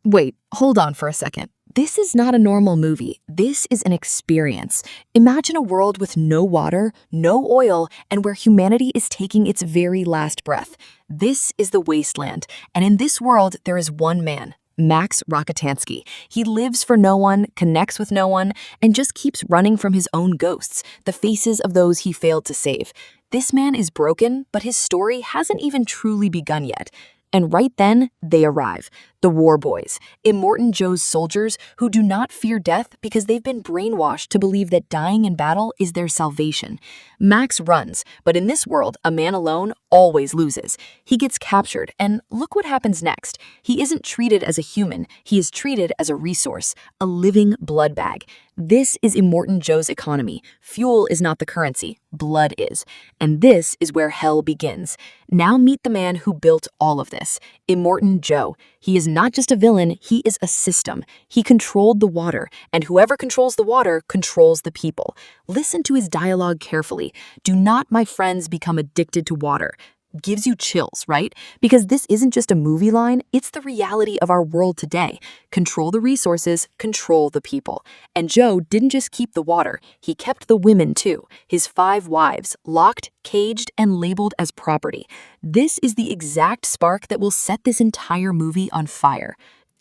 Wait, hold on for a second. This is not a normal movie. This is an experience. Imagine a world with no water, no oil, and where humanity is taking its very last breath. This is the wasteland, and in this world, there is one man, Max Rockatansky. He lives for no one, connects with no one, and just keeps running from his own ghosts, the faces of those he failed to save. This man is broken, but his story hasn't even truly begun yet. And right then, they arrive. The War Boys, Immortan Joe's soldiers who do not fear death because they've been brainwashed to believe that dying in battle is their salvation. Max runs, but in this world, a man alone always loses. He gets captured, and look what happens next. He isn't treated as a human, he is treated as a resource, a living blood bag. This is Immortan Joe's economy. Fuel is not the currency, blood is. And this is where hell begins. Now meet the man who built all of this, Immortan Joe. He is not just a villain, he is a system. He controlled the water, and whoever controls the water controls the people. Listen to his dialogue carefully. Do not, my friends, become addicted to water. Gives you chills, right? Because this isn't just a movie line, it's the reality of our world today. Control the resources, control the people. And Joe didn't just keep the water, he kept the women too. His 5 wives, locked, caged, and labeled as property. This is the exact spark that will set this entire movie on fire.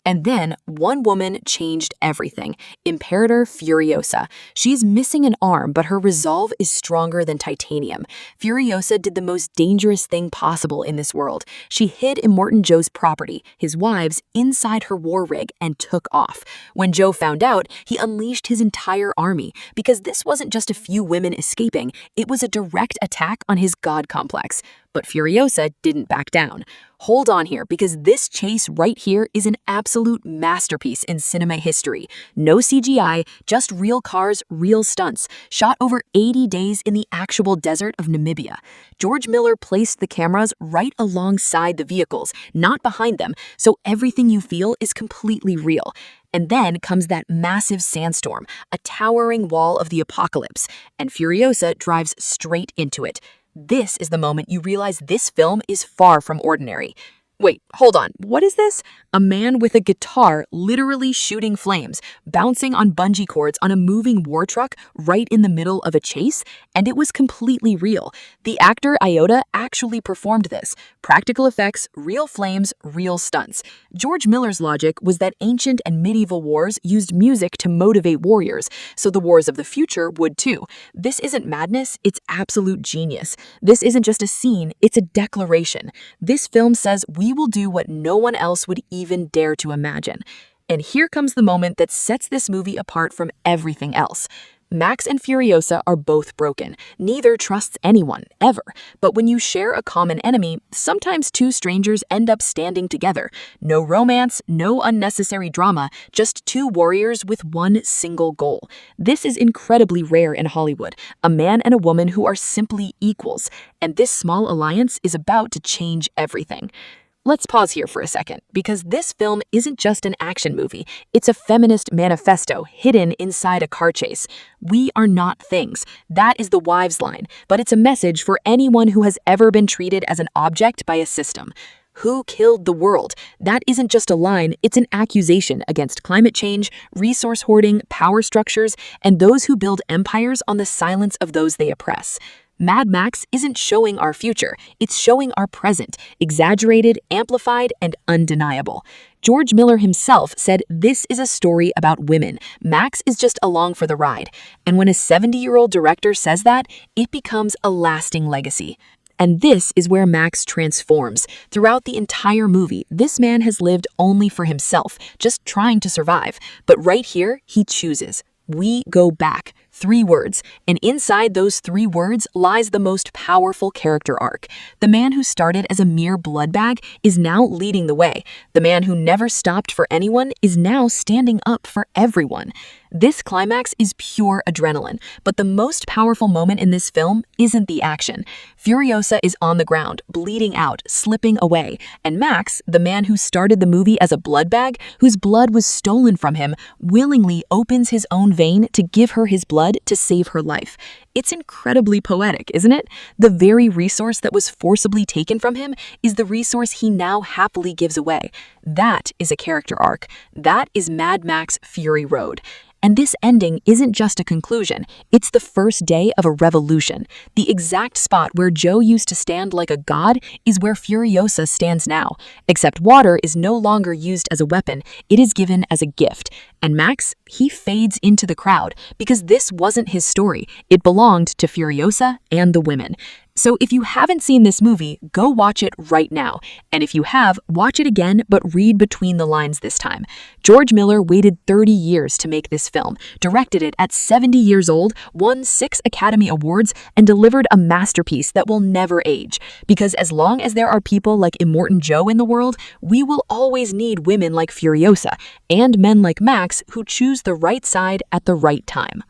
And then, one woman changed everything, Imperator Furiosa. She's missing an arm, but her resolve is stronger than titanium. Furiosa did the most dangerous thing possible in this world. She hid Immortan Joe's property, his wives, inside her war rig and took off. When Joe found out, he unleashed his entire army, because this wasn't just a few women escaping, it was a direct attack on his god complex. But Furiosa didn't back down. Hold on here, because this chase right here is an absolute masterpiece in cinema history. No CGI, just real cars, real stunts, shot over 80 days in the actual desert of Namibia. George Miller placed the cameras right alongside the vehicles, not behind them, so everything you feel is completely real. And then comes that massive sandstorm, a towering wall of the apocalypse, and Furiosa drives straight into it. This is the moment you realize this film is far from ordinary. Wait, hold on, what is this? A man with a guitar literally shooting flames, bouncing on bungee cords on a moving war truck right in the middle of a chase? And it was completely real. The actor Iota actually performed this. Practical effects, real flames, real stunts. George Miller's logic was that ancient and medieval wars used music to motivate warriors, so the wars of the future would too. This isn't madness, it's absolute genius. This isn't just a scene, it's a declaration. This film says we will do what no one else would even dare to imagine. And here comes the moment that sets this movie apart from everything else. Max and Furiosa are both broken. Neither trusts anyone, ever. But when you share a common enemy, sometimes two strangers end up standing together. No romance, no unnecessary drama, just two warriors with one single goal. This is incredibly rare in Hollywood, a man and a woman who are simply equals. And this small alliance is about to change everything. Let's pause here for a second, because this film isn't just an action movie. It's a feminist manifesto hidden inside a car chase. We are not things. That is the wives' line, but it's a message for anyone who has ever been treated as an object by a system. Who killed the world? That isn't just a line, it's an accusation against climate change, resource hoarding, power structures, and those who build empires on the silence of those they oppress. Mad Max isn't showing our future, it's showing our present, exaggerated, amplified, and undeniable. George Miller himself said this is a story about women. Max is just along for the ride. And when a 70-year-old director says that, it becomes a lasting legacy. And this is where Max transforms. Throughout the entire movie, this man has lived only for himself, just trying to survive. But right here, he chooses. We go back. 3 words, and inside those 3 words lies the most powerful character arc. The man who started as a mere blood bag is now leading the way. The man who never stopped for anyone is now standing up for everyone. This climax is pure adrenaline, but the most powerful moment in this film isn't the action. Furiosa is on the ground, bleeding out, slipping away, and Max, the man who started the movie as a blood bag, whose blood was stolen from him, willingly opens his own vein to give her his blood blood to save her life. It's incredibly poetic, isn't it? The very resource that was forcibly taken from him is the resource he now happily gives away. That is a character arc. That is Mad Max Fury Road. And this ending isn't just a conclusion, it's the first day of a revolution. The exact spot where Joe used to stand like a god is where Furiosa stands now. Except water is no longer used as a weapon, it is given as a gift. And Max, he fades into the crowd because this wasn't his story. It belonged to Furiosa and the women. So if you haven't seen this movie, go watch it right now. And if you have, watch it again, but read between the lines this time. George Miller waited 30 years to make this film, directed it at 70 years old, won 6 Academy Awards, and delivered a masterpiece that will never age. Because as long as there are people like Immortan Joe in the world, we will always need women like Furiosa, and men like Max who choose the right side at the right time.